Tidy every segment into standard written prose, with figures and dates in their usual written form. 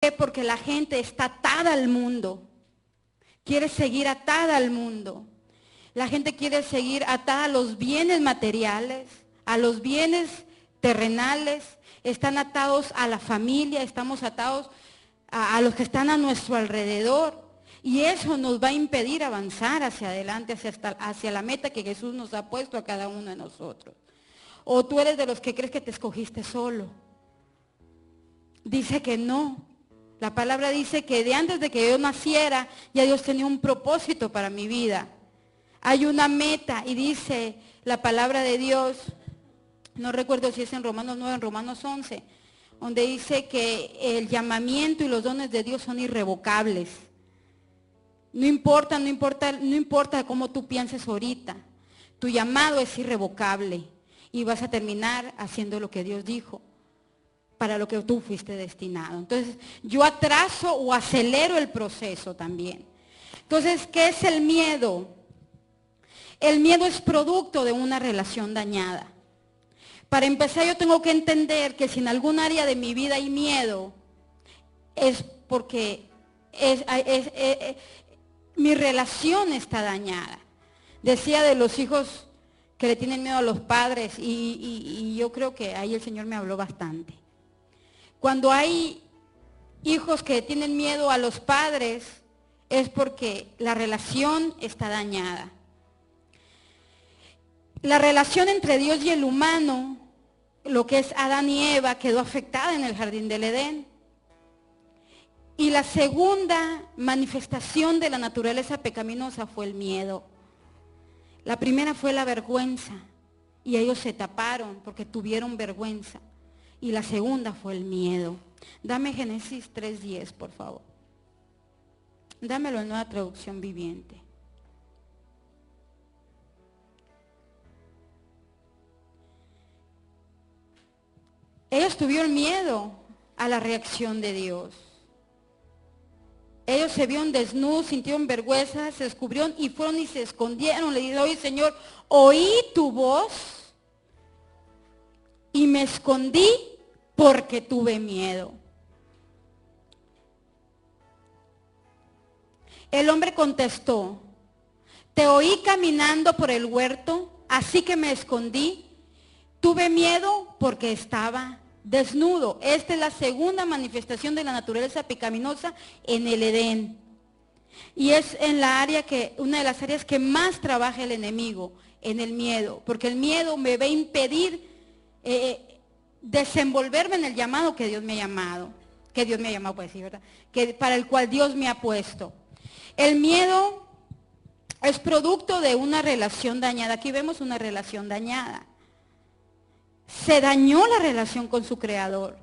qué? Porque la gente está atada al mundo. Quiere seguir atada al mundo. La gente quiere seguir atada a los bienes materiales, a los bienes terrenales. Están atados a la familia, estamos atados a los que están a nuestro alrededor. Y eso nos va a impedir avanzar hacia adelante, hacia la meta que Jesús nos ha puesto a cada uno de nosotros. O tú eres de los que crees que te escogiste solo. Dice que no. La palabra dice que de antes de que yo naciera, ya Dios tenía un propósito para mi vida. Hay una meta y dice la palabra de Dios, no recuerdo si es en Romanos 9 o en Romanos 11, donde dice que el llamamiento y los dones de Dios son irrevocables. No importa cómo tú pienses ahorita. Tu llamado es irrevocable y vas a terminar haciendo lo que Dios dijo, para lo que tú fuiste destinado. Entonces, yo atraso o acelero el proceso también. Entonces, ¿qué es el miedo? El miedo es producto de una relación dañada. Para empezar, yo tengo que entender que si en algún área de mi vida hay miedo, es porque mi relación está dañada. Decía de los hijos que le tienen miedo a los padres y yo creo que ahí el Señor me habló bastante. Cuando hay hijos que tienen miedo a los padres es porque la relación está dañada. La relación entre Dios y el humano, lo que es Adán y Eva, quedó afectada en el jardín del Edén. Y la segunda manifestación de la naturaleza pecaminosa fue el miedo. La primera fue la vergüenza y ellos se taparon porque tuvieron vergüenza. Y la segunda fue el miedo. Dame Génesis 3:10, por favor. Dámelo en Nueva Traducción Viviente. Ellos tuvieron miedo a la reacción de Dios. Ellos se vieron desnudos, sintieron vergüenza, se descubrieron y fueron y se escondieron. Le dijeron, oye Señor, oí tu voz y me escondí porque tuve miedo. El hombre contestó, te oí caminando por el huerto, así que me escondí. Tuve miedo porque estaba desnudo. Esta es la segunda manifestación de la naturaleza pecaminosa en el Edén. Y es en la área una de las áreas que más trabaja el enemigo, en el miedo. Porque el miedo me va a impedir desenvolverme en el llamado que Dios me ha llamado. Que Dios me ha llamado, pues sí, ¿verdad? Para el cual Dios me ha puesto. El miedo es producto de una relación dañada. Aquí vemos una relación dañada. Se dañó la relación con su creador.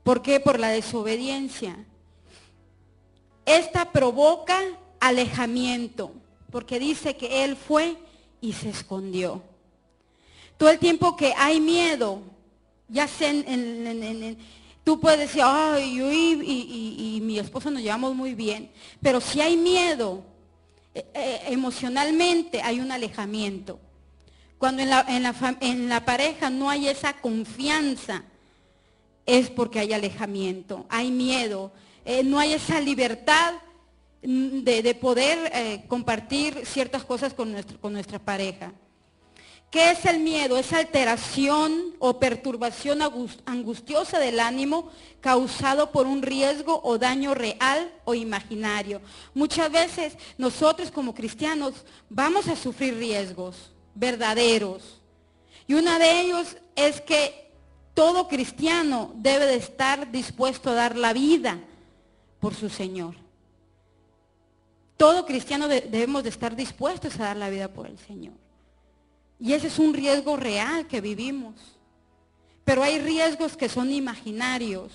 ¿Por qué? Por la desobediencia. Esta provoca alejamiento, porque dice que él fue y se escondió. Todo el tiempo que hay miedo, ya sea tú puedes decir, ay, yo y mi esposo nos llevamos muy bien, pero si hay miedo, emocionalmente hay un alejamiento. Cuando en la pareja no hay esa confianza, es porque hay alejamiento, hay miedo, no hay esa libertad de poder compartir ciertas cosas con nuestra pareja. ¿Qué es el miedo? Es alteración o perturbación angustiosa del ánimo causado por un riesgo o daño real o imaginario. Muchas veces nosotros como cristianos vamos a sufrir riesgos verdaderos. Y uno de ellos es que todo cristiano debe de estar dispuesto a dar la vida por su Señor. Todo cristiano debemos de estar dispuestos a dar la vida por el Señor. Y ese es un riesgo real que vivimos. Pero hay riesgos que son imaginarios,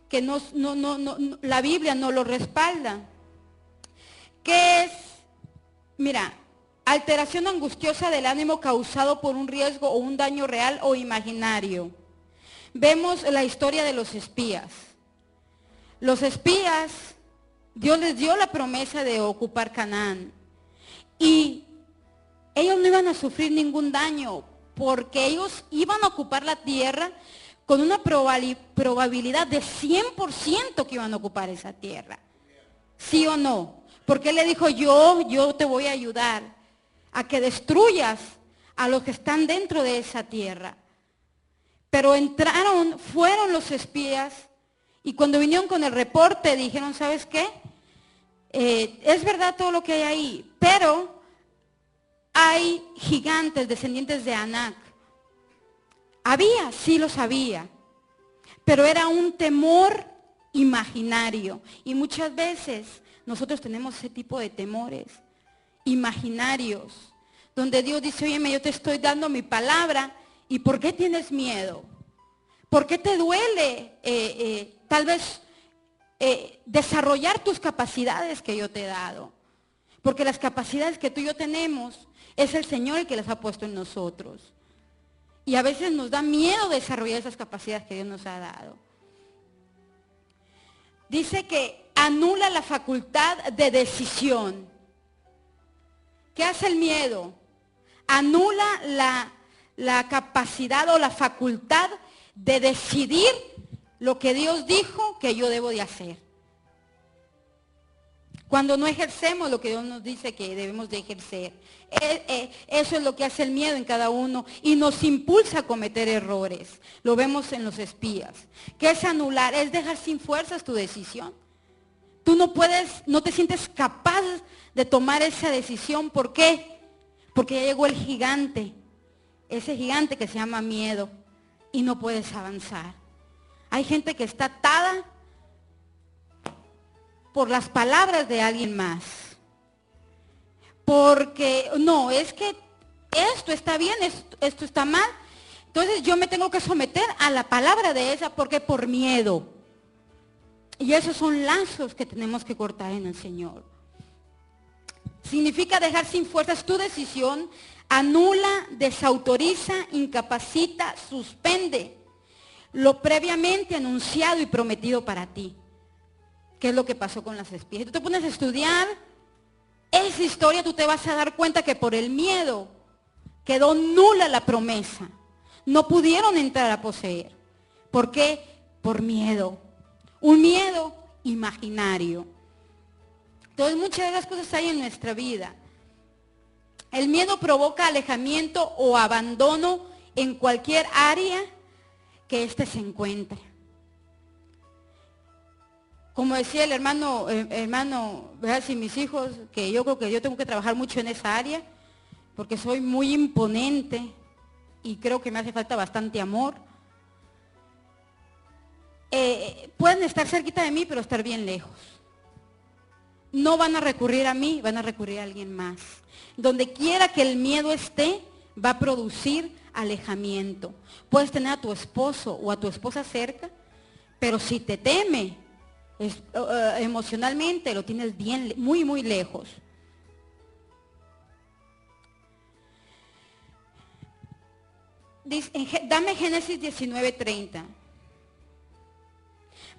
que la Biblia no lo respalda. ¿Qué es? Mira, alteración angustiosa del ánimo causado por un riesgo o un daño real o imaginario. Vemos la historia de los espías. Los espías, Dios les dio la promesa de ocupar Canaán. Y ellos no iban a sufrir ningún daño, porque ellos iban a ocupar la tierra con una probabilidad de 100% que iban a ocupar esa tierra. ¿Sí o no? Porque él le dijo, yo te voy a ayudar a que destruyas a los que están dentro de esa tierra. Pero fueron los espías, y cuando vinieron con el reporte dijeron, ¿sabes qué? Es verdad todo lo que hay ahí, pero hay gigantes descendientes de Anac. Sí los había, pero era un temor imaginario. Y muchas veces nosotros tenemos ese tipo de temores imaginarios, donde Dios dice, oye, yo te estoy dando mi palabra, ¿y por qué tienes miedo? ¿Por qué te duele tal vez desarrollar tus capacidades que yo te he dado? Porque las capacidades que tú y yo tenemos es el Señor el que las ha puesto en nosotros. Y a veces nos da miedo desarrollar esas capacidades que Dios nos ha dado. Dice que anula la facultad de decisión. ¿Qué hace el miedo? Anula la capacidad o la facultad de decidir lo que Dios dijo que yo debo de hacer. Cuando no ejercemos lo que Dios nos dice que debemos de ejercer. Eso es lo que hace el miedo en cada uno y nos impulsa a cometer errores. Lo vemos en los espías. ¿Qué es anular? Es dejar sin fuerzas tu decisión. Tú no te sientes capaz de tomar esa decisión. ¿Por qué? Porque ya llegó el gigante. Ese gigante que se llama miedo. Y no puedes avanzar. Hay gente que está atada por las palabras de alguien más. Porque, no, es que esto está bien, esto está mal. Entonces yo me tengo que someter a la palabra de esa, porque por miedo. Y esos son lazos que tenemos que cortar en el Señor. Significa dejar sin fuerzas tu decisión, anula, desautoriza, incapacita, suspende lo previamente anunciado y prometido para ti. ¿Qué es lo que pasó con las espías? Tú te pones a estudiar esa historia, tú te vas a dar cuenta que por el miedo quedó nula la promesa. No pudieron entrar a poseer. ¿Por qué? Por miedo. Un miedo imaginario. Entonces muchas de las cosas hay en nuestra vida. El miedo provoca alejamiento o abandono en cualquier área que éste se encuentre. Como decía el hermano, ¿verdad? Si mis hijos, que yo creo que yo tengo que trabajar mucho en esa área, porque soy muy imponente y creo que me hace falta bastante amor. Pueden estar cerquita de mí, pero estar bien lejos. No van a recurrir a mí, van a recurrir a alguien más. Donde quiera que el miedo esté, va a producir alejamiento. Puedes tener a tu esposo o a tu esposa cerca, pero si te teme, emocionalmente lo tienes bien, muy, muy lejos. Dame Génesis 19:30.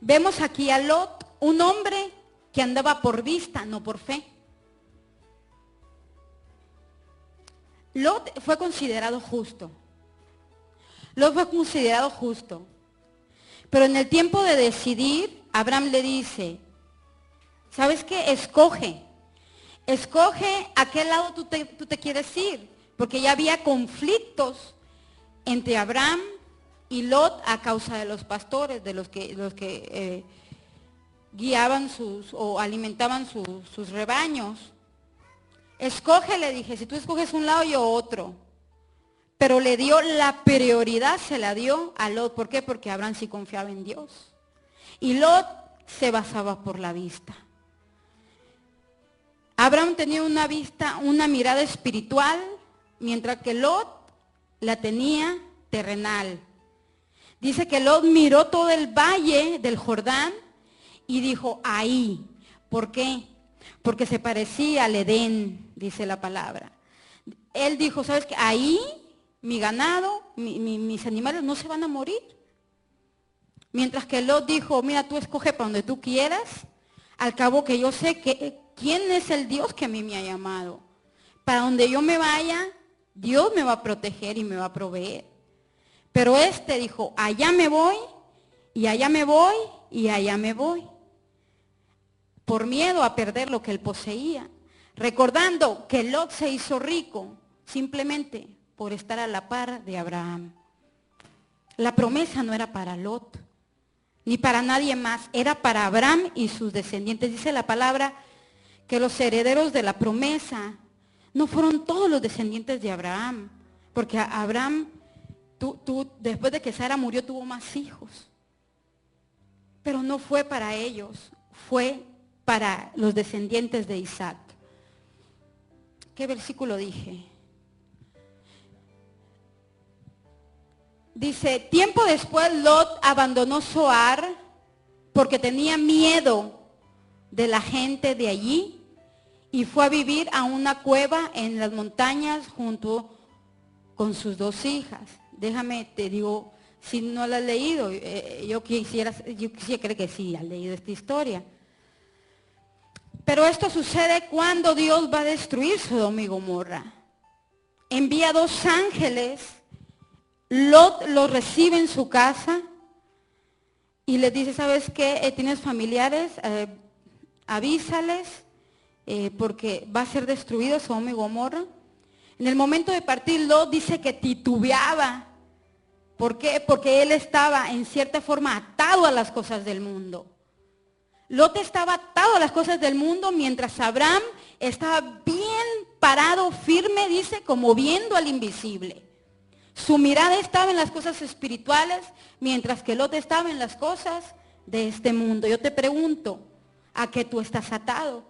Vemos aquí a Lot, un hombre que andaba por vista, no por fe. Lot fue considerado justo. Lot fue considerado justo. Pero en el tiempo de decidir, Abraham le dice, ¿sabes qué? Escoge a qué lado tú te quieres ir. Porque ya había conflictos entre Abraham y Lot a causa de los pastores, de los que guiaban o alimentaban sus rebaños. Escoge, le dije, si tú escoges un lado, yo otro. Pero le dio la prioridad, se la dio a Lot. ¿Por qué? Porque Abraham sí confiaba en Dios. Y Lot se basaba por la vista. Abraham tenía una mirada espiritual, mientras que Lot la tenía terrenal. Dice que Lot miró todo el valle del Jordán y dijo, ahí. ¿Por qué? Porque se parecía al Edén, dice la palabra. Él dijo, ¿sabes qué? Ahí mi ganado, mis animales no se van a morir. Mientras que Lot dijo, mira, tú escoge para donde tú quieras, al cabo que yo sé quién es el Dios que a mí me ha llamado. Para donde yo me vaya, Dios me va a proteger y me va a proveer. Pero este dijo, allá me voy, y allá me voy, y allá me voy. Por miedo a perder lo que él poseía. Recordando que Lot se hizo rico simplemente por estar a la par de Abraham. La promesa no era para Lot, ni para nadie más, era para Abraham y sus descendientes. Dice la palabra que los herederos de la promesa no fueron todos los descendientes de Abraham, porque Abraham, después de que Sara murió, tuvo más hijos. Pero no fue para ellos, fue para los descendientes de Isaac. ¿Qué versículo dije? Dice, tiempo después Lot abandonó Zoar porque tenía miedo de la gente de allí y fue a vivir a una cueva en las montañas junto con sus 2 hijas. Déjame, te digo, si no la has leído, yo quisiera creer que sí, has leído esta historia. Pero esto sucede cuando Dios va a destruir Sodoma y Gomorra. Envía 2 ángeles, Lot los recibe en su casa y les dice, ¿sabes qué? ¿Tienes familiares? Avísales porque va a ser destruido Sodoma y Gomorra. En el momento de partir, Lot dice que titubeaba. ¿Por qué? Porque él estaba en cierta forma atado a las cosas del mundo. Lot estaba atado a las cosas del mundo mientras Abraham estaba bien parado, firme, dice, como viendo al invisible. Su mirada estaba en las cosas espirituales, mientras que Lot estaba en las cosas de este mundo. Yo te pregunto, ¿a qué tú estás atado?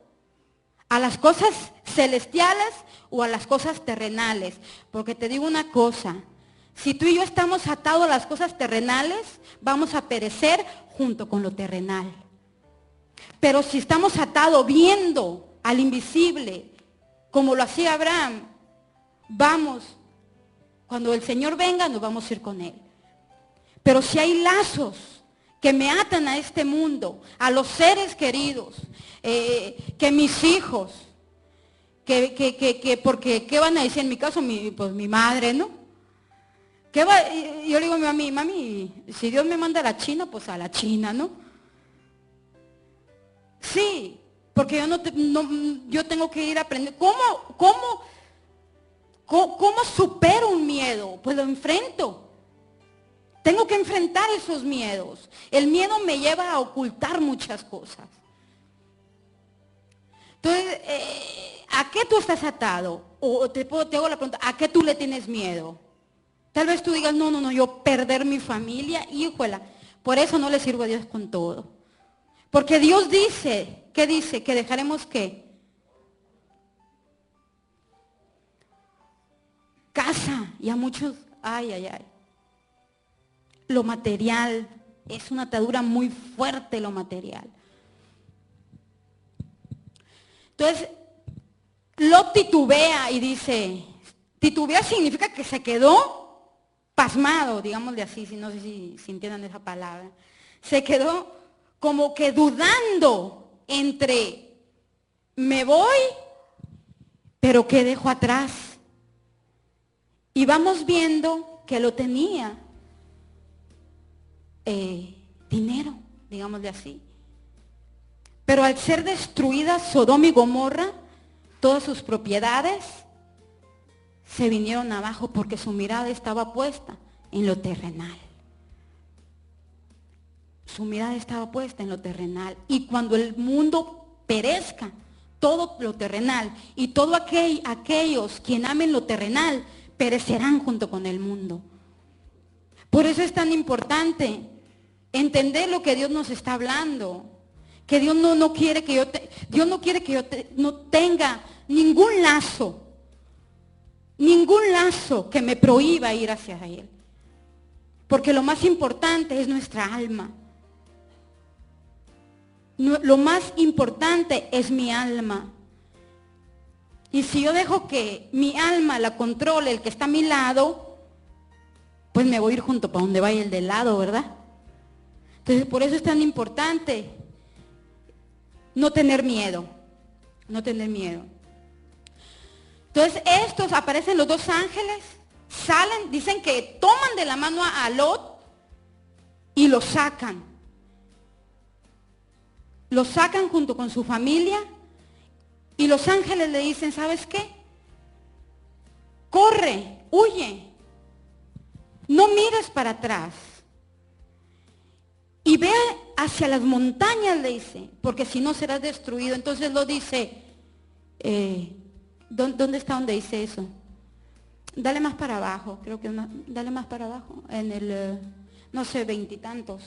¿A las cosas celestiales o a las cosas terrenales? Porque te digo una cosa, si tú y yo estamos atados a las cosas terrenales, vamos a perecer junto con lo terrenal. Pero si estamos atados viendo al invisible, como lo hacía Abraham, cuando el Señor venga, nos vamos a ir con Él. Pero si hay lazos que me atan a este mundo, a los seres queridos, que mis hijos, porque ¿qué van a decir en mi caso? Pues mi madre, ¿no? Yo le digo a mi mami, si Dios me manda a la China, pues a la China, ¿no? Sí, porque yo tengo que ir a aprender. ¿Cómo supero un miedo? Pues lo enfrento. Tengo que enfrentar esos miedos. El miedo me lleva a ocultar muchas cosas. Entonces, ¿a qué tú estás atado? O te hago la pregunta, ¿a qué tú le tienes miedo? Tal vez tú digas, no, yo perder mi familia, híjola, por eso no le sirvo a Dios con todo. Porque Dios dice, ¿qué dice? Que dejaremos ¿qué? Casa, y a muchos, ay. Lo material, es una atadura muy fuerte lo material. Entonces, Lot titubea y dice, titubea significa que se quedó pasmado, digámosle así, no sé si entiendan esa palabra. Se quedó como que dudando entre, me voy, pero ¿qué dejo atrás? Y vamos viendo que lo tenía dinero, digámosle así. Pero al ser destruida Sodoma y Gomorra, todas sus propiedades se vinieron abajo porque su mirada estaba puesta en lo terrenal. Su mirada estaba puesta en lo terrenal. Y cuando el mundo perezca, todo lo terrenal y todos aquellos quien amen lo terrenal perecerán junto con el mundo. Por eso es tan importante entender lo que Dios nos está hablando. Que Dios no quiere que yo no tenga ningún lazo que me prohíba ir hacia Él. Porque lo más importante es nuestra alma. Lo más importante es mi alma. Y si yo dejo que mi alma la controle el que está a mi lado, pues me voy a ir junto para donde vaya el de lado, ¿verdad? Entonces por eso es tan importante no tener miedo. No tener miedo. Entonces aparecen los 2 ángeles, salen, dicen que toman de la mano a Lot y lo sacan. Lo sacan junto con su familia y los ángeles le dicen, ¿sabes qué? Corre, huye, no mires para atrás. Y ve hacia las montañas, le dice, porque si no serás destruido. Entonces lo dice, ¿dónde está donde dice eso? Dale más para abajo, creo que dale más para abajo, en el, no sé, 20 y tantos.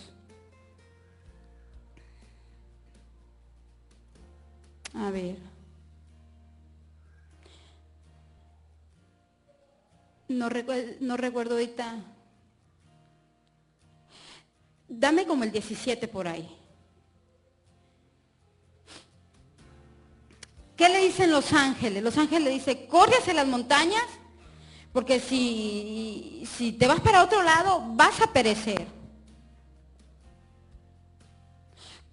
A ver. No recuerdo ahorita. Dame como el 17 por ahí. ¿Qué le dicen los ángeles? Los ángeles le dicen, corre hacia las montañas, porque si te vas para otro lado, vas a perecer.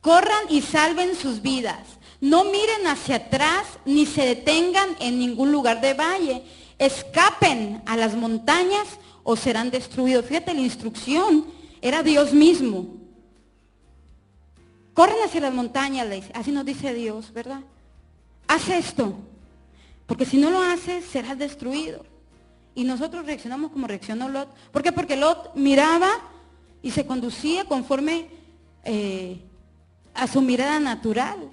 Corran y salven sus vidas. No miren hacia atrás, ni se detengan en ningún lugar de valle. Escapen a las montañas o serán destruidos. Fíjate, la instrucción era Dios mismo. Corren hacia las montañas, así nos dice Dios, ¿verdad? Haz esto, porque si no lo haces, serás destruido. Y nosotros reaccionamos como reaccionó Lot. ¿Por qué? Porque Lot miraba y se conducía conforme a su mirada natural.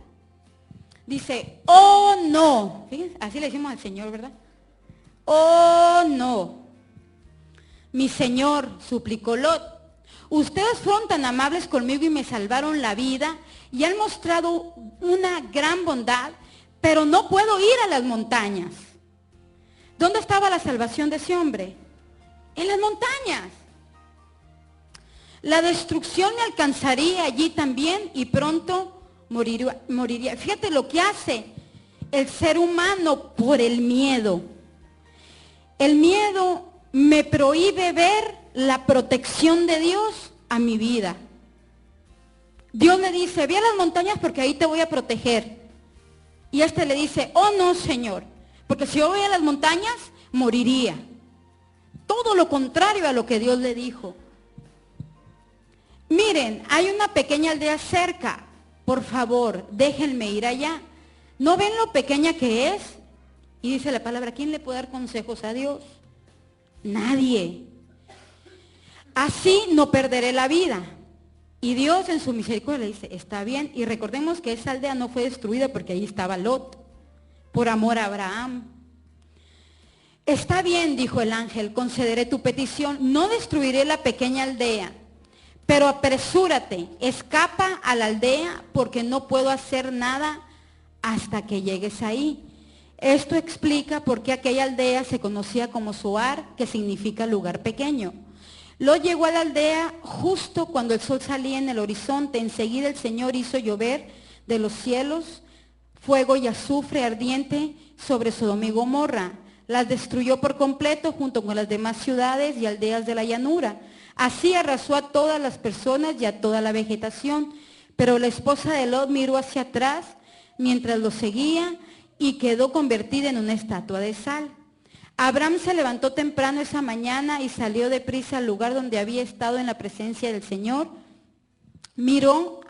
Dice, oh no, fíjense, así le decimos al Señor, ¿verdad? Oh no, mi Señor, suplicó Lot, ustedes fueron tan amables conmigo y me salvaron la vida y han mostrado una gran bondad, pero no puedo ir a las montañas. ¿Dónde estaba la salvación de ese hombre? En las montañas. La destrucción me alcanzaría allí también y pronto moriría. Fíjate lo que hace el ser humano por el miedo. El miedo me prohíbe ver la protección de Dios a mi vida. Dios le dice, ve a las montañas porque ahí te voy a proteger. Y este le dice, oh no, Señor, porque si yo voy a las montañas, moriría. Todo lo contrario a lo que Dios le dijo. Miren, hay una pequeña aldea cerca. Por favor, déjenme ir allá. ¿No ven lo pequeña que es? Y dice la palabra, ¿quién le puede dar consejos a Dios? Nadie. Así no perderé la vida. Y Dios en su misericordia le dice, está bien. Y recordemos que esa aldea no fue destruida porque ahí estaba Lot, por amor a Abraham. Está bien, dijo el ángel, concederé tu petición. No destruiré la pequeña aldea, pero apresúrate, escapa a la aldea porque no puedo hacer nada hasta que llegues ahí. Esto explica por qué aquella aldea se conocía como Zoar, que significa lugar pequeño. Lot llegó a la aldea justo cuando el sol salía en el horizonte. Enseguida el Señor hizo llover de los cielos fuego y azufre ardiente sobre Sodoma y Gomorra. Las destruyó por completo junto con las demás ciudades y aldeas de la llanura. Así arrasó a todas las personas y a toda la vegetación. Pero la esposa de Lot miró hacia atrás mientras lo seguía y quedó convertida en una estatua de sal. Abraham se levantó temprano esa mañana y salió deprisa al lugar donde había estado en la presencia del Señor. Miró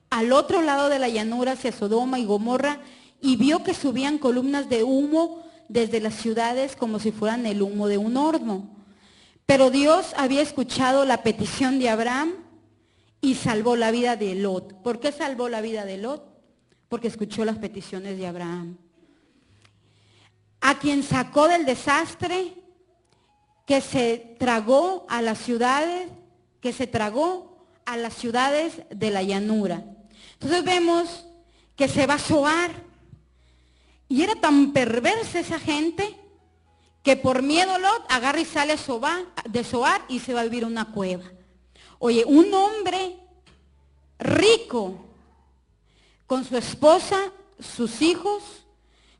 al otro lado de la llanura hacia Sodoma y Gomorra y vio que subían columnas de humo desde las ciudades como si fueran el humo de un horno. Pero Dios había escuchado la petición de Abraham y salvó la vida de Lot. ¿Por qué salvó la vida de Lot? Porque escuchó las peticiones de Abraham. A quien sacó del desastre, que se tragó a las ciudades, de la llanura. Entonces vemos que se va a Zoar. Y era tan perversa esa gente que por miedo Lot agarra y sale de Zoar y se va a vivir en una cueva. Oye, un hombre rico con su esposa, sus hijos,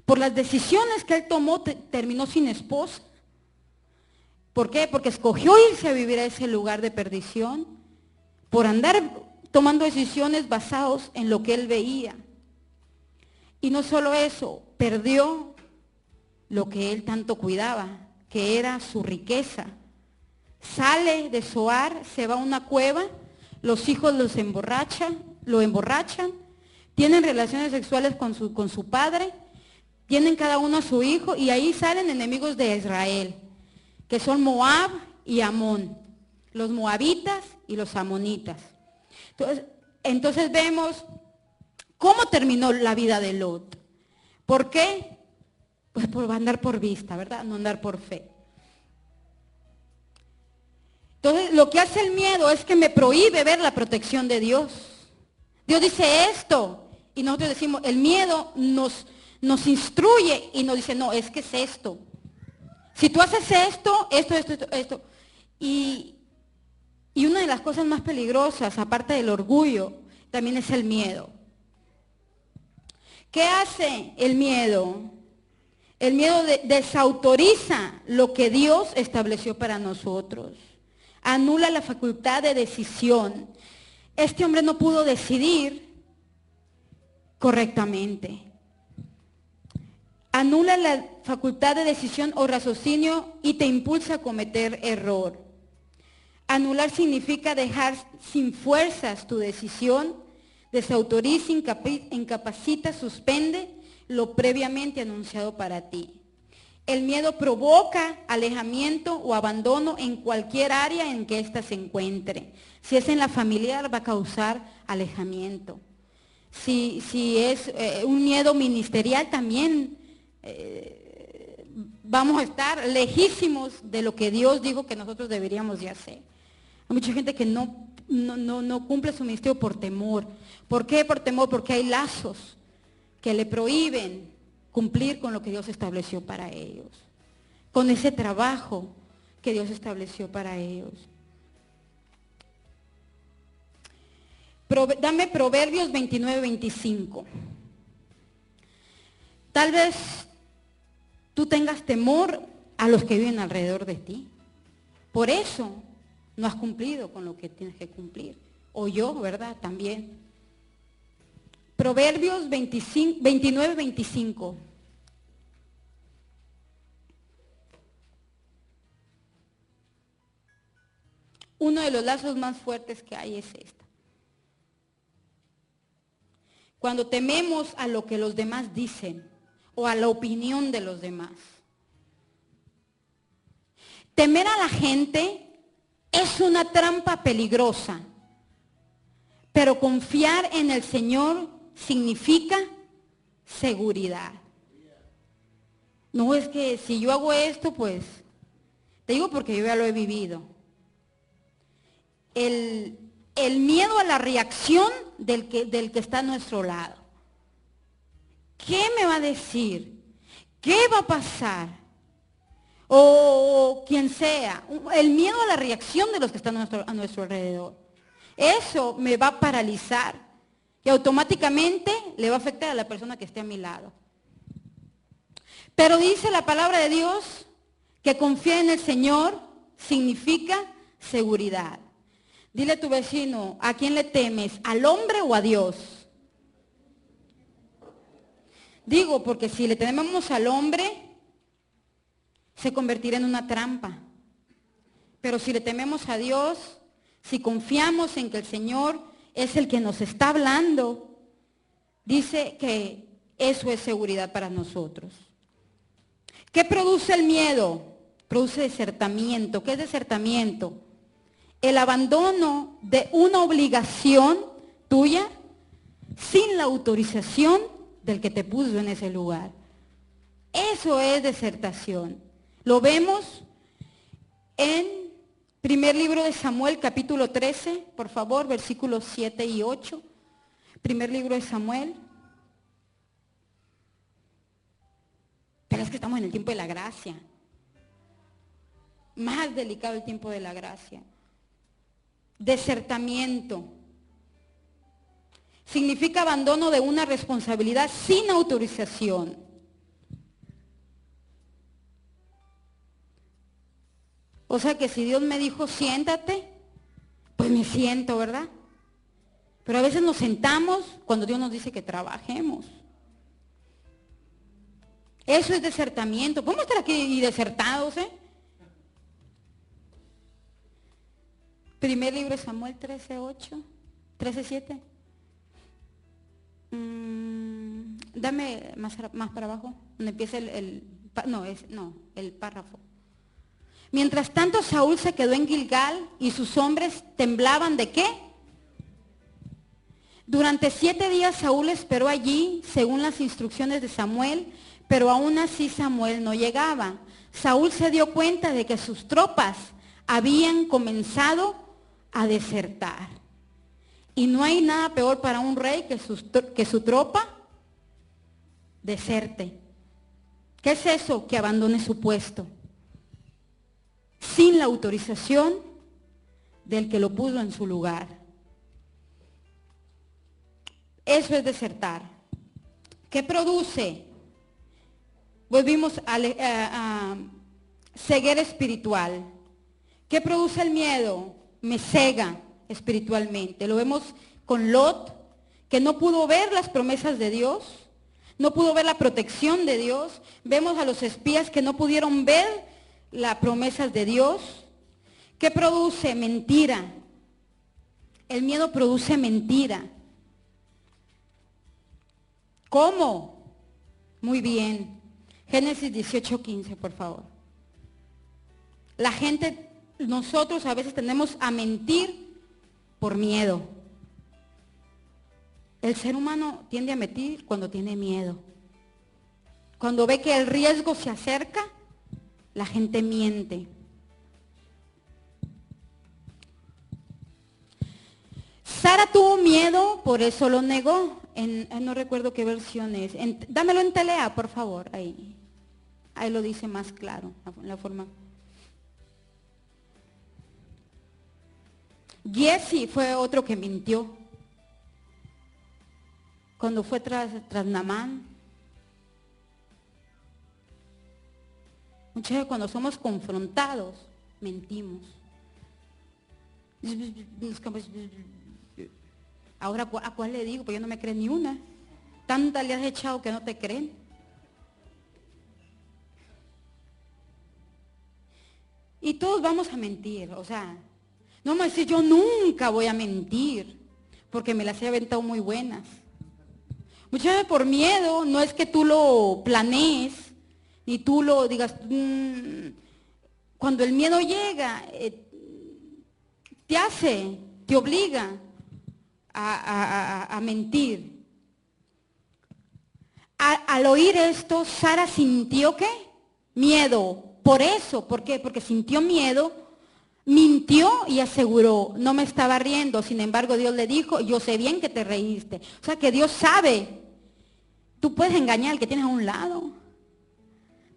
por las decisiones que él tomó, terminó sin esposa. ¿Por qué? Porque escogió irse a vivir a ese lugar de perdición, por andar tomando decisiones basadas en lo que él veía. Y no solo eso, perdió lo que él tanto cuidaba, que era su riqueza. Sale de Zoar, se va a una cueva, los hijos lo emborrachan, tienen relaciones sexuales con su padre, tienen cada uno a su hijo y ahí salen enemigos de Israel, que son Moab y Amón, los moabitas y los amonitas. Entonces vemos cómo terminó la vida de Lot. ¿Por qué? Pues por andar por vista, ¿verdad? No andar por fe. Entonces, lo que hace el miedo es que me prohíbe ver la protección de Dios. Dios dice esto, y nosotros decimos, el miedo nos instruye y nos dice, no, es que es esto. Si tú haces esto. Y una de las cosas más peligrosas, aparte del orgullo, también es el miedo. ¿Qué hace el miedo? El miedo desautoriza lo que Dios estableció para nosotros. Anula la facultad de decisión. Este hombre no pudo decidir correctamente. Anula la facultad de decisión o raciocinio y te impulsa a cometer error. Anular significa dejar sin fuerzas tu decisión, desautoriza, incapacita, suspende lo previamente anunciado para ti. El miedo provoca alejamiento o abandono en cualquier área en que ésta se encuentre. Si es en la familiar, va a causar alejamiento. Si es un miedo ministerial, también vamos a estar lejísimos de lo que Dios dijo que nosotros deberíamos de hacer. Hay mucha gente que no cumple su ministerio por temor. ¿Por qué por temor? Porque hay lazos que le prohíben cumplir con lo que Dios estableció para ellos, con ese trabajo que Dios estableció para ellos. Dame Proverbios 29-25. Tal vez tú tengas temor a los que viven alrededor de ti. Por eso no has cumplido con lo que tienes que cumplir. O yo, ¿verdad? También. Proverbios 29-25. Uno de los lazos más fuertes que hay es esta. Cuando tememos a lo que los demás dicen o a la opinión de los demás. Temer a la gente es una trampa peligrosa, pero confiar en el Señor significa seguridad. No es que si yo hago esto, pues, te digo porque yo ya lo he vivido. El miedo a la reacción del que está a nuestro lado. ¿Qué me va a decir? ¿Qué va a pasar? O quien sea. El miedo a la reacción de los que están a nuestro alrededor. Eso me va a paralizar. Y automáticamente le va a afectar a la persona que esté a mi lado. Pero dice la palabra de Dios que confiar en el Señor significa seguridad. Dile a tu vecino, ¿a quién le temes? ¿Al hombre o a Dios? Digo, porque si le tememos al hombre, se convertirá en una trampa. Pero si le tememos a Dios, si confiamos en que el Señor es el que nos está hablando, dice que eso es seguridad para nosotros. ¿Qué produce el miedo? Produce desertamiento. ¿Qué es desertamiento? El abandono de una obligación tuya sin la autorización del que te puso en ese lugar. Eso es desertación. Lo vemos en primer libro de Samuel, capítulo 13, por favor, versículos 7 y 8. Primer libro de Samuel. Pero es que estamos en el tiempo de la gracia. Más delicado el tiempo de la gracia. Desertamiento. Significa abandono de una responsabilidad sin autorización. O sea que si Dios me dijo siéntate, pues me siento, ¿verdad? Pero a veces nos sentamos cuando Dios nos dice que trabajemos. Eso es desertamiento. Podemos estar aquí y desertados, ¿eh? Primer libro de Samuel 13:8, 13:7. Dame más para abajo, donde empieza el párrafo. Mientras tanto, Saúl se quedó en Gilgal y sus hombres temblaban ¿de qué? Durante 7 días Saúl esperó allí, según las instrucciones de Samuel, pero aún así Samuel no llegaba. Saúl se dio cuenta de que sus tropas habían comenzado a desertar. Y no hay nada peor para un rey que su tropa deserte. ¿Qué es eso? Que abandone su puesto sin la autorización del que lo puso en su lugar. Eso es desertar. ¿Qué produce? Volvimos a ceguera espiritual. ¿Qué produce el miedo? Me cega espiritualmente. Lo vemos con Lot, que no pudo ver las promesas de Dios, no pudo ver la protección de Dios. Vemos a los espías que no pudieron ver las promesas de Dios. ¿Qué produce? Mentira. El miedo produce mentira. ¿Cómo? Muy bien. Génesis 18:15, por favor. La gente, nosotros a veces tendemos a mentir por miedo. El ser humano tiende a mentir cuando tiene miedo. Cuando ve que el riesgo se acerca, la gente miente. Sara tuvo miedo, por eso lo negó. No recuerdo qué versión es. Dámelo en Telea, por favor. Ahí lo dice más claro, la forma. Giezi fue otro que mintió. Cuando fue tras Naamán. Muchas veces cuando somos confrontados, mentimos. Ahora, ¿a cuál le digo? Pues yo no me creen ni una. Tantas le has echado que no te creen. Y todos vamos a mentir, o sea, no me decís yo nunca voy a mentir, porque me las he aventado muy buenas. Muchas veces por miedo, no es que tú lo planees, ni tú lo digas, cuando el miedo llega, te obliga a mentir. Al oír esto, Sara sintió ¿qué? Miedo. Por eso, ¿por qué? Porque sintió miedo, mintió y aseguró, no me estaba riendo. Sin embargo, Dios le dijo, yo sé bien que te reíste. O sea que Dios sabe. Tú puedes engañar al que tienes a un lado.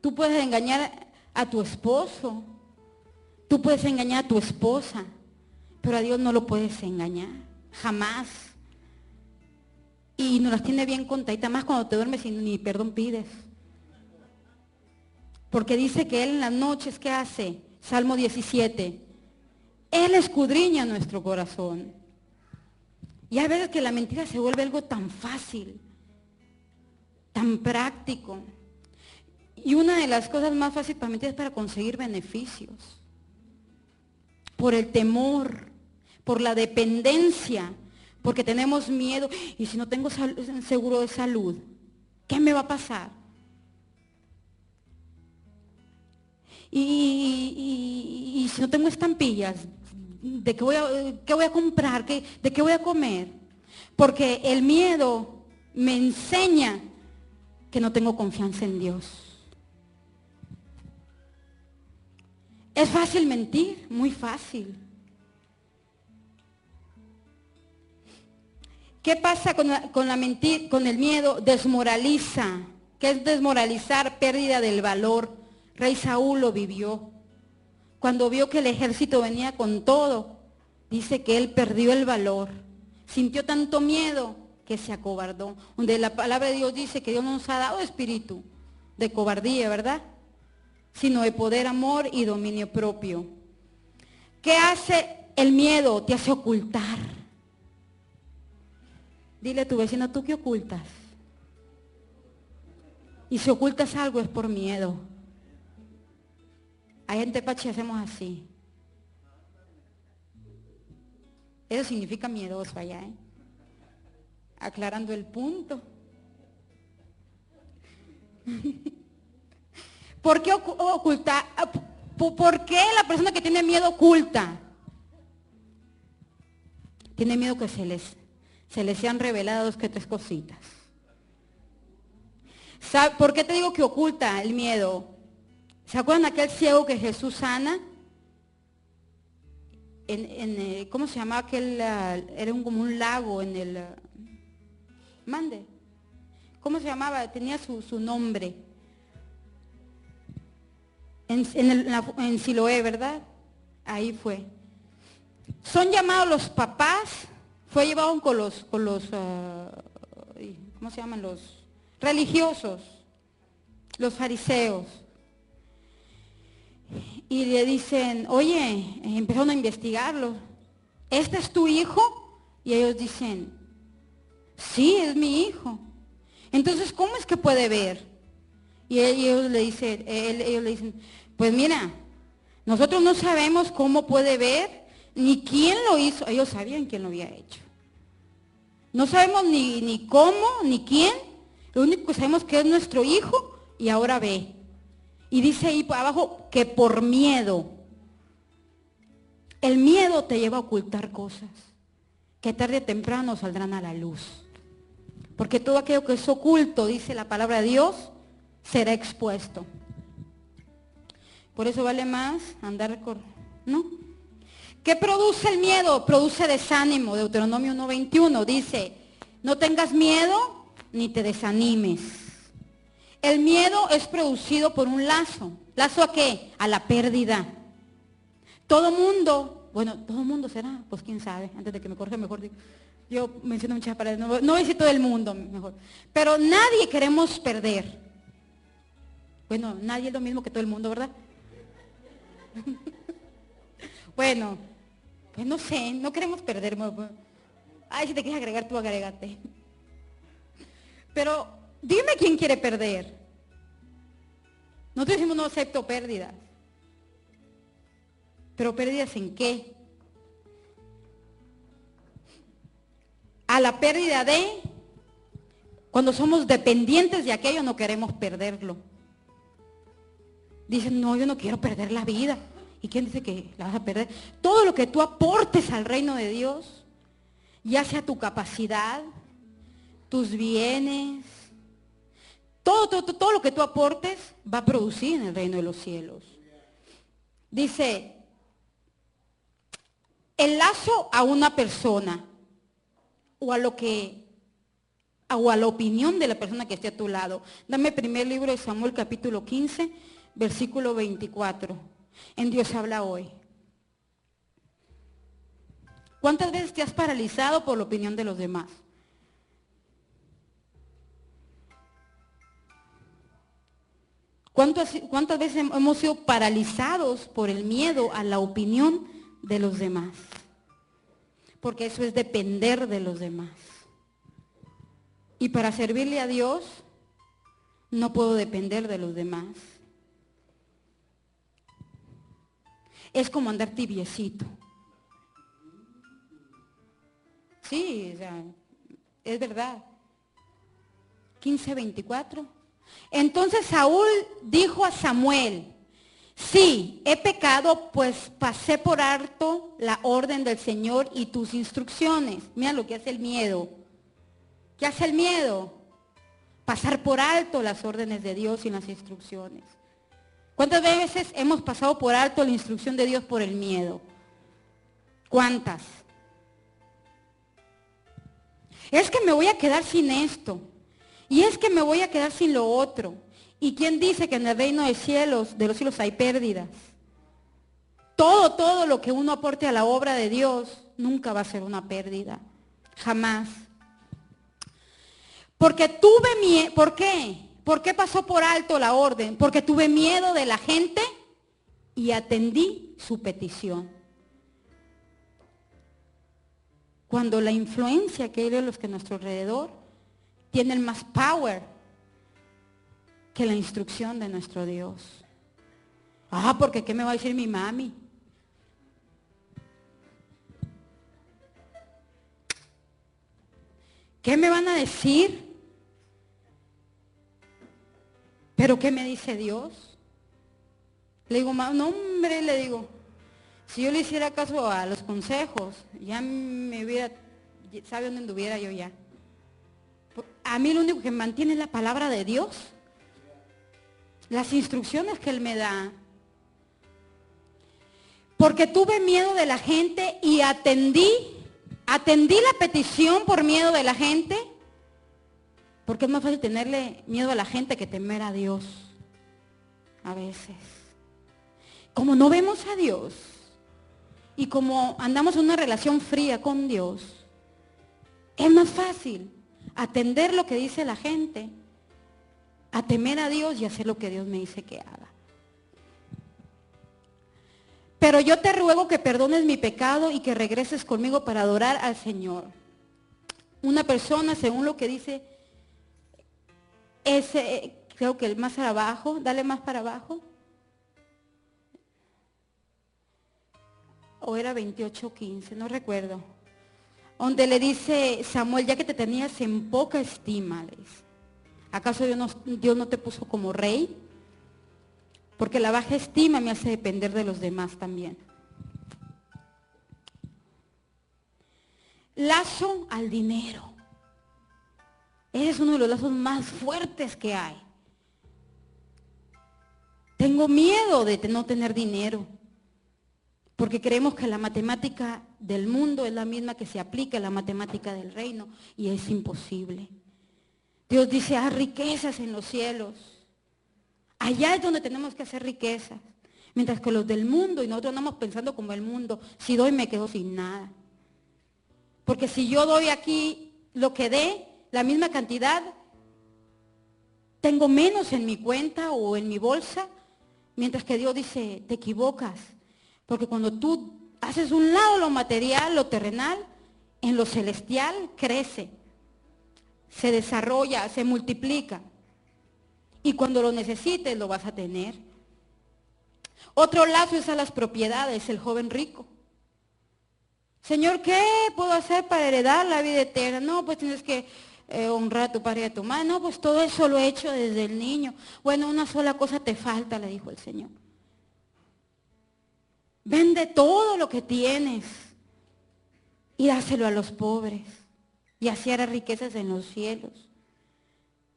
Tú puedes engañar a tu esposo. Tú puedes engañar a tu esposa. Pero a Dios no lo puedes engañar. Jamás. Y nos las tiene bien contaditas, más cuando te duermes y ni perdón pides. Porque dice que Él en las noches, ¿qué hace? Salmo 17. Él escudriña nuestro corazón. Y hay veces que la mentira se vuelve algo tan fácil, tan práctico. Y una de las cosas más fáciles para mentir es para conseguir beneficios. Por el temor, por la dependencia, porque tenemos miedo. Y si no tengo seguro de salud, ¿qué me va a pasar? Y si no tengo estampillas, ¿de qué voy a comprar? ¿De qué voy a comer? Porque el miedo me enseña que no tengo confianza en Dios. Es fácil mentir, muy fácil. ¿Qué pasa con la mentira, con el miedo? Desmoraliza. ¿Qué es desmoralizar? Pérdida del valor. Rey Saúl lo vivió. Cuando vio que el ejército venía con todo, dice que él perdió el valor. Sintió tanto miedo que se acobardó. Donde la palabra de Dios dice que Dios no nos ha dado espíritu de cobardía, ¿verdad? Sino de poder, amor y dominio propio. ¿Qué hace el miedo? Te hace ocultar. Dile a tu vecino, ¿tú qué ocultas? Y si ocultas algo es por miedo. Hay gente pachi, hacemos así. Eso significa miedoso allá, ¿eh? Aclarando el punto. ¿Por qué ocultar? ¿Por qué la persona que tiene miedo oculta? Tiene miedo que se les sean reveladas dos que tres cositas. ¿Por qué te digo que oculta el miedo? ¿Se acuerdan de aquel ciego que Jesús sana? ¿Cómo se llamaba aquel? Era como un lago en el... Mande. ¿Cómo se llamaba? Tenía su nombre. En Siloé, ¿verdad? Ahí fue. Son llamados los papás. Fue llevado con los ¿cómo se llaman? Los religiosos, los fariseos. Y le dicen, oye, empezaron a investigarlo. ¿Este es tu hijo? Y ellos dicen, sí, es mi hijo. Entonces, ¿cómo es que puede ver? Y ellos le dicen, pues mira, nosotros no sabemos cómo puede ver, ni quién lo hizo. Ellos sabían quién lo había hecho. No sabemos ni cómo, ni quién. Lo único que sabemos es que es nuestro hijo y ahora ve. Y dice ahí abajo que por miedo. El miedo te lleva a ocultar cosas que tarde o temprano saldrán a la luz. Porque todo aquello que es oculto, dice la palabra de Dios, será expuesto. Por eso vale más andar ¿no? ¿Qué produce el miedo? Produce desánimo. Deuteronomio 1:21 dice, no tengas miedo ni te desanimes. El miedo es producido por un lazo. ¿Lazo a qué? A la pérdida. Todo mundo, bueno, todo mundo será, pues quién sabe, antes de que me corrija mejor digo. Yo menciono muchas palabras, no voy a decir todo el mundo mejor. Pero nadie queremos perder. Bueno, nadie es lo mismo que todo el mundo, ¿verdad? Bueno, pues no sé, no queremos perder. Ay, si te quieres agregar, tú agrégate. Pero dime quién quiere perder. Nosotros decimos no acepto pérdidas. ¿Pero pérdidas en qué? A la pérdida de, cuando somos dependientes de aquello, no queremos perderlo. Dicen, no, yo no quiero perder la vida. ¿Y quién dice que la vas a perder? Todo lo que tú aportes al reino de Dios, ya sea tu capacidad, tus bienes, todo lo que tú aportes va a producir en el reino de los cielos. Dice, el lazo a una persona o a la opinión de la persona que esté a tu lado. Dame el primer libro de Samuel, capítulo 15, versículo 24. En Dios habla hoy. ¿Cuántas veces te has paralizado por la opinión de los demás? ¿Cuántas veces hemos sido paralizados por el miedo a la opinión de los demás? Porque eso es depender de los demás. Y para servirle a Dios, no puedo depender de los demás. Es como andar tibiecito. Sí, o sea, es verdad. 15:24. Entonces Saúl dijo a Samuel, sí, he pecado, pues pasé por alto la orden del Señor y tus instrucciones. Mira lo que hace el miedo. ¿Qué hace el miedo? Pasar por alto las órdenes de Dios y las instrucciones. ¿Cuántas veces hemos pasado por alto la instrucción de Dios por el miedo? ¿Cuántas? Es que me voy a quedar sin esto. Y es que me voy a quedar sin lo otro. ¿Y quién dice que en el reino de los cielos hay pérdidas? Todo lo que uno aporte a la obra de Dios nunca va a ser una pérdida. Jamás. Porque tuve miedo. ¿Por qué? ¿Por qué pasó por alto la orden? Porque tuve miedo de la gente y atendí su petición. Cuando la influencia que hay de los que a nuestro alrededor tienen más power que la instrucción de nuestro Dios. Porque ¿qué me va a decir mi mami? ¿Qué me van a decir? ¿Pero qué me dice Dios? Le digo, no hombre, le digo, si yo le hiciera caso a los consejos, ya me hubiera, sabe dónde anduviera yo ya. A mí lo único que me mantiene es la palabra de Dios. Las instrucciones que Él me da. Porque tuve miedo de la gente y atendí la petición por miedo de la gente. Porque es más fácil tenerle miedo a la gente que temer a Dios. A veces. Como no vemos a Dios y como andamos en una relación fría con Dios, es más fácil atender lo que dice la gente, a temer a Dios y hacer lo que Dios me dice que haga. Pero yo te ruego que perdones mi pecado y que regreses conmigo para adorar al Señor. Una persona, según lo que dice, creo que el más para abajo, dale más para abajo. O era 28:15, no recuerdo. Donde le dice Samuel, ya que te tenías en poca estima, le dice, ¿acaso Dios no te puso como rey? Porque la baja estima me hace depender de los demás también. Lazo al dinero. Ese es uno de los lazos más fuertes que hay. Tengo miedo de no tener dinero. Porque creemos que la matemática del mundo es la misma que se aplica a la matemática del reino. Y es imposible. Dios dice, haz riquezas en los cielos. Allá es donde tenemos que hacer riquezas. Mientras que los del mundo, y nosotros andamos pensando como el mundo, si doy me quedo sin nada. Porque si yo doy aquí lo que dé, la misma cantidad, tengo menos en mi cuenta o en mi bolsa, mientras que Dios dice, te equivocas. Porque cuando tú haces un lado lo material, lo terrenal, en lo celestial crece, se desarrolla, se multiplica. Y cuando lo necesites lo vas a tener. Otro lazo es a las propiedades, el joven rico. Señor, ¿qué puedo hacer para heredar la vida eterna? No, pues tienes que honrar a tu padre y a tu madre. No, pues todo eso lo he hecho desde el niño. Bueno, una sola cosa te falta, le dijo el Señor. Vende todo lo que tienes y dáselo a los pobres. Y así hará riquezas en los cielos.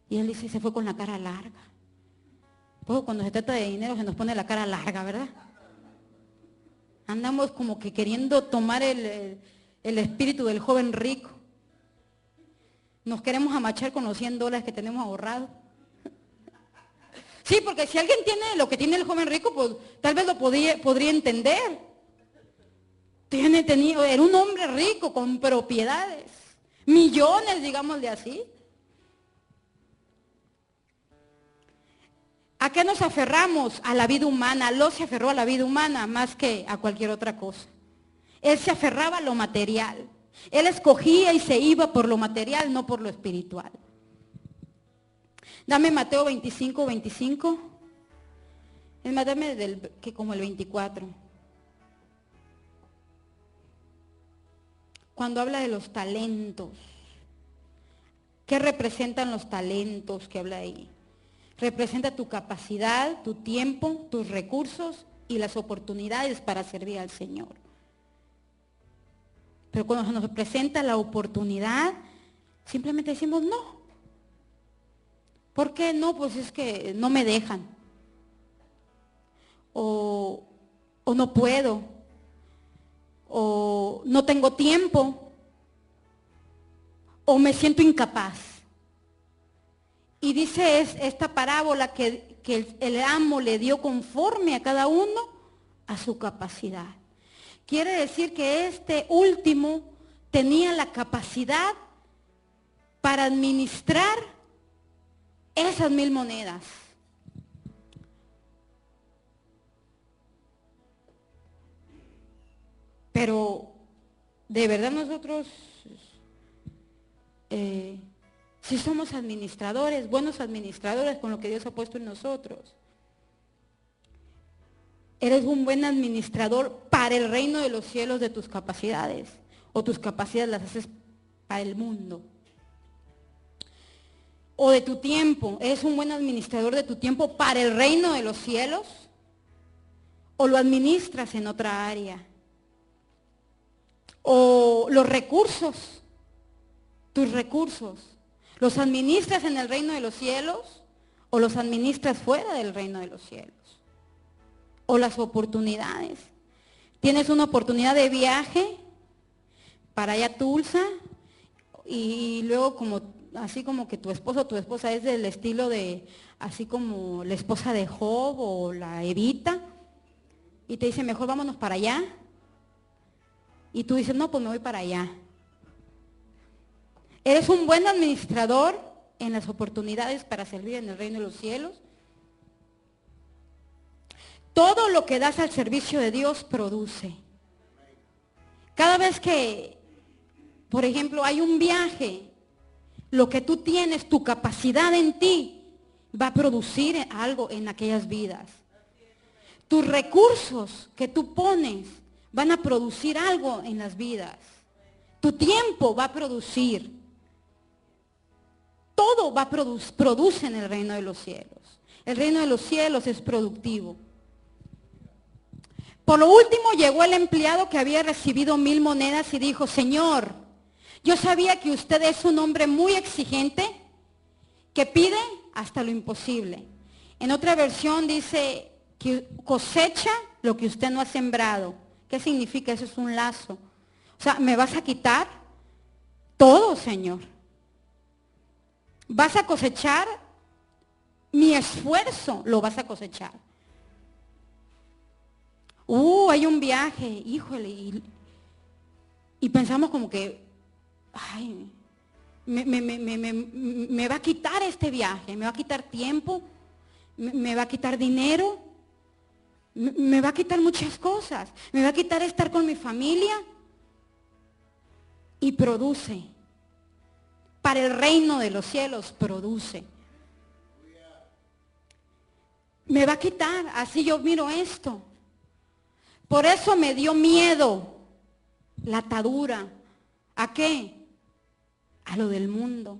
Y él dice, se fue con la cara larga. Pues cuando se trata de dinero se nos pone la cara larga, ¿verdad? Andamos como que queriendo tomar el espíritu del joven rico. Nos queremos amachar con los $100 que tenemos ahorrados. Sí, porque si alguien tiene lo que tiene el joven rico, pues tal vez lo podría entender. Era un hombre rico con propiedades, millones, digámosle así. ¿A qué nos aferramos? A la vida humana. Lot se aferró a la vida humana más que a cualquier otra cosa. Él se aferraba a lo material. Él escogía y se iba por lo material, no por lo espiritual. Dame Mateo 25:25. Es más, dame como el 24. Cuando habla de los talentos. ¿Qué representan los talentos que habla ahí? Representa tu capacidad, tu tiempo, tus recursos y las oportunidades para servir al Señor. Pero cuando se nos presenta la oportunidad, simplemente decimos no. ¿Por qué no? Pues es que no me dejan. O no puedo. O no tengo tiempo. O me siento incapaz. Y dice esta parábola que el amo le dio conforme a cada uno a su capacidad. Quiere decir que este último tenía la capacidad para administrar esas 1000 monedas. Pero de verdad nosotros Si somos administradores, buenos administradores con lo que Dios ha puesto en nosotros. Eres un buen administrador para el reino de los cielos de tus capacidades. O tus capacidades las haces para el mundo. O de tu tiempo. ¿Eres un buen administrador de tu tiempo para el reino de los cielos? ¿O lo administras en otra área? O los recursos, tus recursos, ¿los administras en el reino de los cielos o los administras fuera del reino de los cielos? O las oportunidades. Tienes una oportunidad de viaje para allá a Tulsa y luego así como que tu esposo o tu esposa es del estilo de, así como la esposa de Job o la Evita, y te dice, mejor vámonos para allá. Y tú dices, no, pues me voy para allá. ¿Eres un buen administrador en las oportunidades para servir en el reino de los cielos? Todo lo que das al servicio de Dios produce. Cada vez que, por ejemplo, hay un viaje, lo que tú tienes, tu capacidad en ti, va a producir algo en aquellas vidas. Tus recursos que tú pones van a producir algo en las vidas. Tu tiempo va a producir. Todo va a produce en el reino de los cielos. El reino de los cielos es productivo. Por lo último llegó el empleado que había recibido 1000 monedas y dijo, Señor, yo sabía que usted es un hombre muy exigente que pide hasta lo imposible. En otra versión dice que cosecha lo que usted no ha sembrado. ¿Qué significa? Eso es un lazo. O sea, me vas a quitar todo, Señor. Vas a cosechar mi esfuerzo, lo vas a cosechar. Hay un viaje, híjole, y pensamos como que, ay, me va a quitar este viaje, me va a quitar tiempo, me va a quitar dinero, me va a quitar muchas cosas, me va a quitar estar con mi familia. Y produce. Para el reino de los cielos produce. Me va a quitar, así yo miro esto. Por eso me dio miedo la atadura. ¿A qué? A lo del mundo,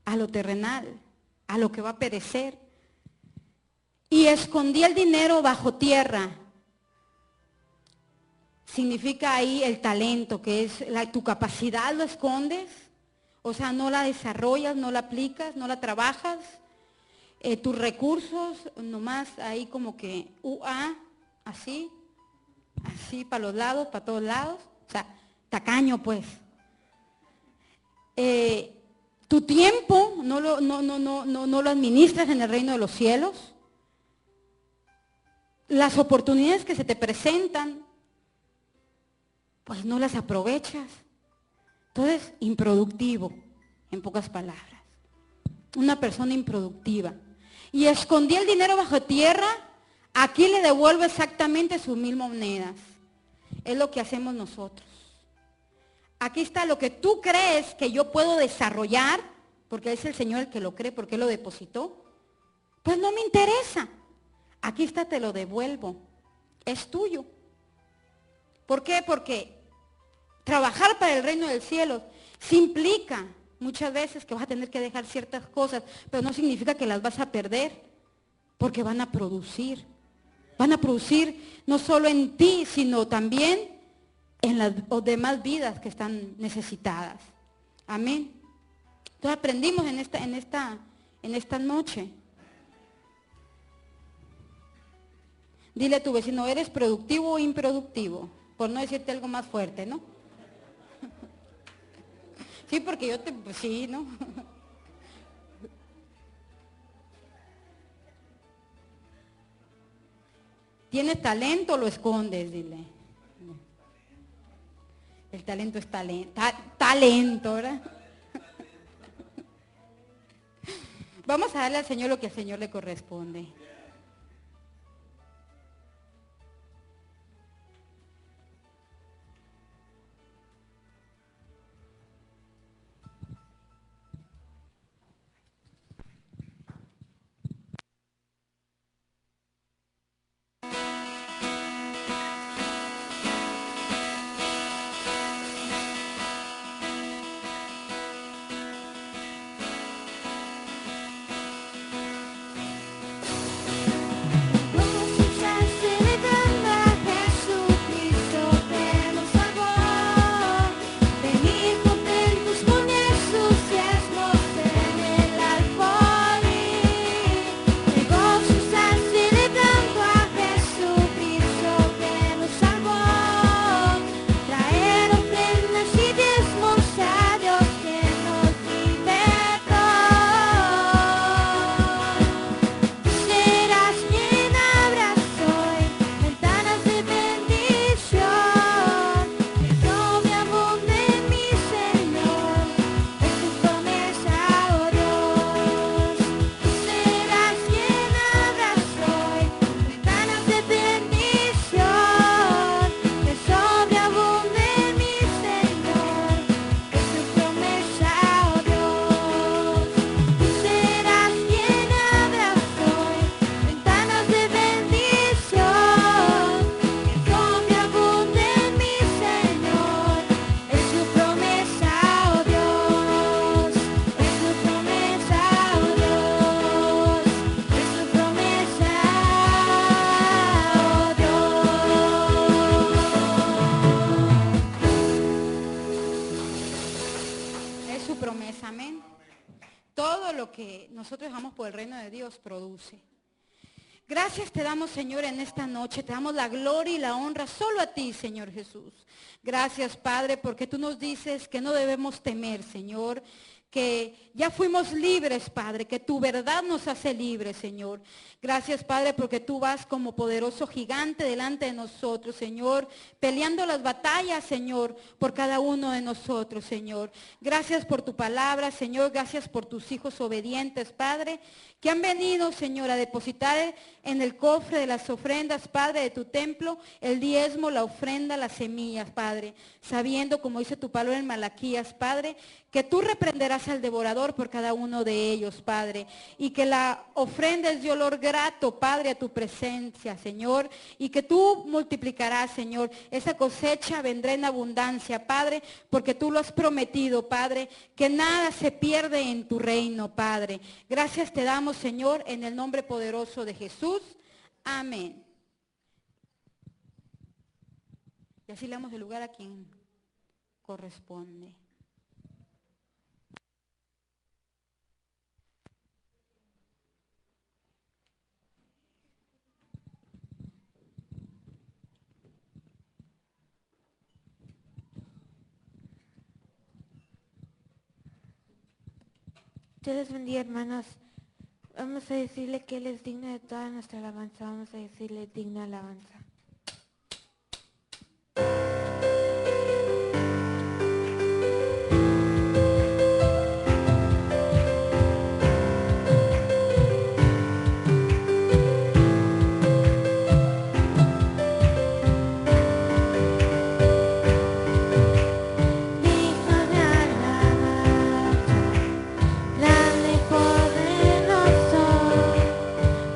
a lo terrenal, a lo que va a perecer. Y escondí el dinero bajo tierra. Significa ahí el talento, que es tu capacidad, lo escondes. O sea, no la desarrollas, no la aplicas, no la trabajas. Tus recursos, nomás ahí como que así, así para los lados, para todos lados. O sea, tacaño pues. Tu tiempo no lo administras en el reino de los cielos. Las oportunidades que se te presentan, pues no las aprovechas. Entonces, improductivo, en pocas palabras. Una persona improductiva. Y escondí el dinero bajo tierra, aquí le devuelvo exactamente sus 1000 monedas. Es lo que hacemos nosotros. Aquí está lo que tú crees que yo puedo desarrollar, porque es el Señor el que lo cree, porque Él lo depositó. Pues no me interesa. Aquí está, te lo devuelvo. Es tuyo. ¿Por qué? Porque trabajar para el reino del cielo sí implica muchas veces que vas a tener que dejar ciertas cosas, pero no significa que las vas a perder, porque van a producir. Van a producir no solo en ti, sino también en las demás vidas que están necesitadas. Amén. Entonces aprendimos en esta noche. Dile a tu vecino, ¿eres productivo o improductivo? Por no decirte algo más fuerte, ¿no? Sí, porque pues sí, ¿no? ¿Tienes talento o lo escondes? Dile. El talento es talento, ¿verdad? Vamos a darle al Señor lo que al Señor le corresponde. todo lo que nosotros dejamos por el reino de Dios produce. Gracias te damos, Señor, en esta noche. Te damos la gloria y la honra solo a ti, Señor Jesús. Gracias, Padre, porque tú nos dices que no debemos temer, Señor, que ya fuimos libres, Padre, que tu verdad nos hace libres, Señor. Gracias, Padre, porque tú vas como poderoso gigante delante de nosotros, Señor, peleando las batallas, Señor, por cada uno de nosotros, Señor. Gracias por tu palabra, Señor. Gracias por tus hijos obedientes, Padre, que han venido, Señor, a depositar en el cofre de las ofrendas, Padre, de tu templo, el diezmo, la ofrenda, las semillas, Padre, sabiendo, como dice tu palabra en Malaquías, Padre, que tú reprenderás al devorador por cada uno de ellos, Padre, y que la ofrenda es de olor grato, Padre, a tu presencia, Señor, y que tú multiplicarás, Señor, esa cosecha vendrá en abundancia, Padre, porque tú lo has prometido, Padre, que nada se pierde en tu reino, Padre. Gracias te damos, Señor, en el nombre poderoso de Jesús. Amén. Y así le damos el lugar a quien corresponde. Dios les bendiga, hermanos. Vamos a decirle que Él es digno de toda nuestra alabanza. Vamos a decirle digna alabanza.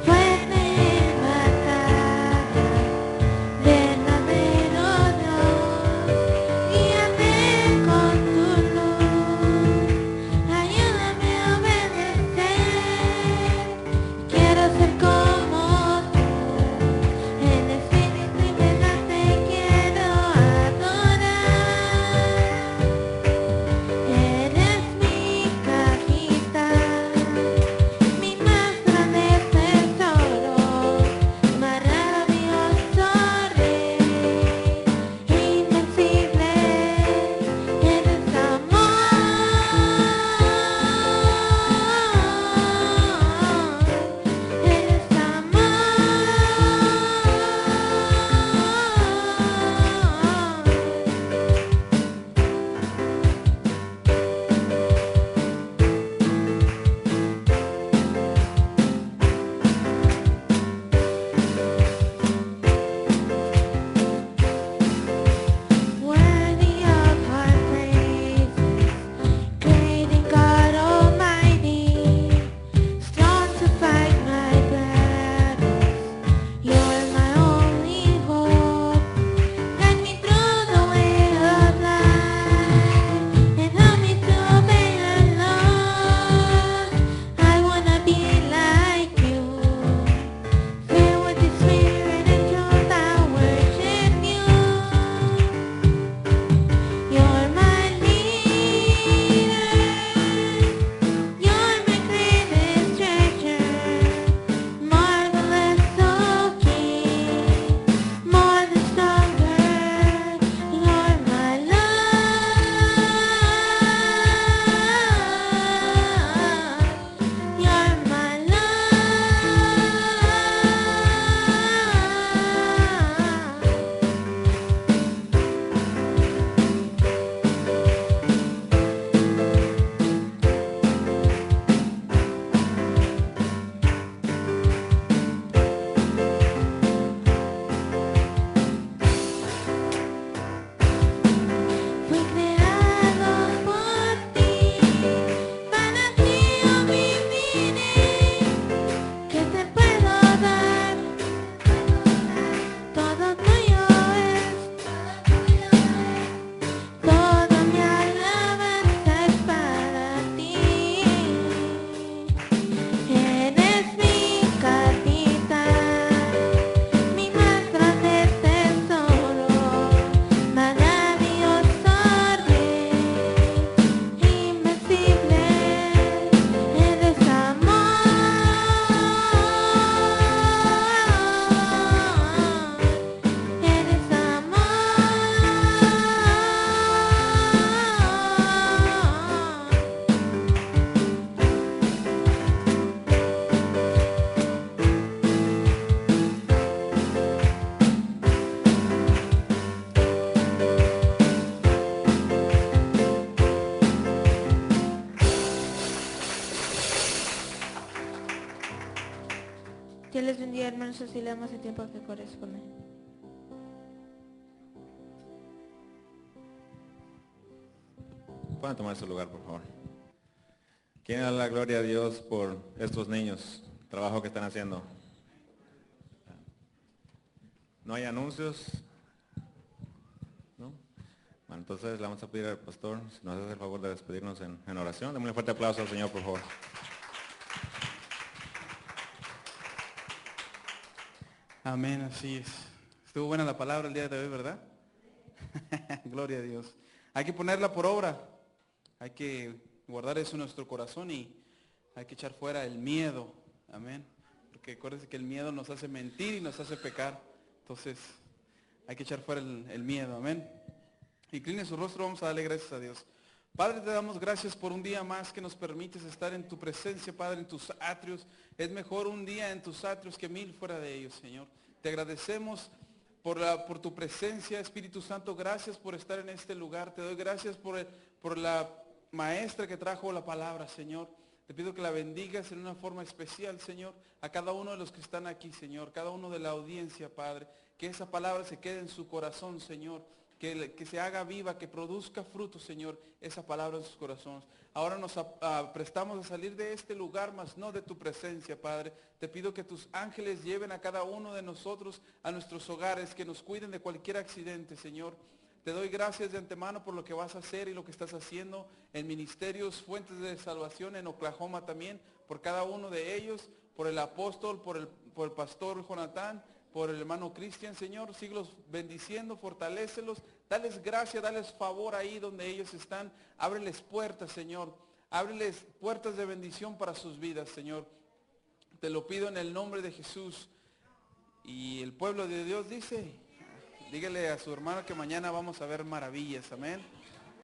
Fuerte en batalla, Dios les bendiga, hermanos, así leemos el tiempo que corresponde. Pueden tomar su lugar, por favor. Quieren dar la gloria a Dios por estos niños, el trabajo que están haciendo. ¿No hay anuncios? ¿No? Bueno, entonces le vamos a pedir al pastor si nos hace el favor de despedirnos en oración. Démosle un fuerte aplauso al Señor, por favor. Amén, así es. Estuvo buena la palabra el día de hoy, ¿verdad? Gloria a Dios. Hay que ponerla por obra. Hay que guardar eso en nuestro corazón y hay que echar fuera el miedo. Amén. Porque acuérdense que el miedo nos hace mentir y nos hace pecar. Entonces, hay que echar fuera el miedo. Amén. Incline su rostro, vamos a darle gracias a Dios. Padre, te damos gracias por un día más que nos permites estar en tu presencia, Padre, en tus atrios. Es mejor un día en tus atrios que 1000 fuera de ellos, Señor. Te agradecemos por tu presencia, Espíritu Santo. Gracias por estar en este lugar. Te doy gracias por la maestra que trajo la palabra, Señor. Te pido que la bendigas en una forma especial, Señor, a cada uno de los que están aquí, Señor, cada uno de la audiencia, Padre. Que esa palabra se quede en su corazón, Señor. Que se haga viva, que produzca fruto, Señor, esa palabra en sus corazones. Ahora nos prestamos a salir de este lugar, mas no de tu presencia, Padre. Te pido que tus ángeles lleven a cada uno de nosotros a nuestros hogares, que nos cuiden de cualquier accidente, Señor. Te doy gracias de antemano por lo que vas a hacer y lo que estás haciendo en ministerios, fuentes de salvación en Oklahoma también, por cada uno de ellos, por el apóstol, por el pastor Jonathan, por el hermano Cristian, Señor. Síguelos bendiciendo, fortalécelos, dales gracia, dales favor ahí donde ellos están. Ábreles puertas, Señor. Ábreles puertas de bendición para sus vidas, Señor. Te lo pido en el nombre de Jesús. Y el pueblo de Dios dice, dígale a su hermano que mañana vamos a ver maravillas, amén.